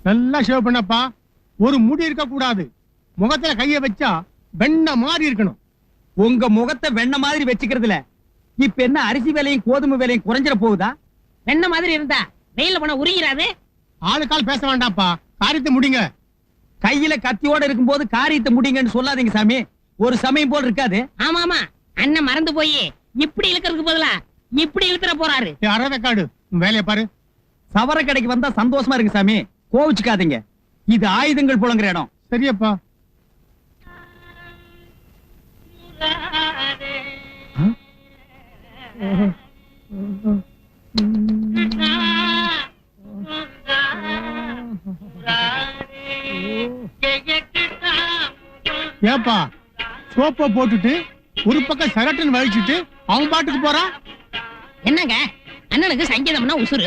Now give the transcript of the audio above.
நல்லா ஷேவ் பண்ணப்பா. ஒரு முடி இருக்க கூடாது. முகத்துல கைய வச்சா வெண்ண மாதிரி இருக்கணும். உங்க முகத்தை வெண்ண மாதிரி வச்சுக்கிறதுல இப்ப என்ன அரிசி விலையும் கோதுமை விலையும் குறைஞ்சிட போகுதா? வெண்ண மாதிரி இருந்தா வெயில போன உருகிறாது. ஆளுக்கால் பேச வேண்டாம்ப்பா, காரியத்தை முடிங்க. கையில கத்தியோட இருக்கும்போது காரியத்தை முடிங்கன்னு சொல்லாதீங்க சாமி. ஒரு சமயம் போல் இருக்காது. ஆமா ஆமா, அண்ணன் மறந்து போய் இப்படி இழுக்கிறதுக்கு பதிலா இப்படி இழுத்துற போறாரு. அறவேக்காடு, வேலையை பாரு. சவர கடைக்கு வந்தா சந்தோஷமா இருக்கு சாமி, கோவிச்சுக்காதீங்க. இது ஆயுதங்கள் புழங்குற இடம். சரியப்பா. ஏப்பா, சோப்ப போட்டுட்டு ஒரு பக்கம் சரட்டுன்னு வலிச்சுட்டு அவன் பாட்டுக்கு போறான். என்னங்க, அண்ணனுக்கு சங்கீதம்னா உசுரு.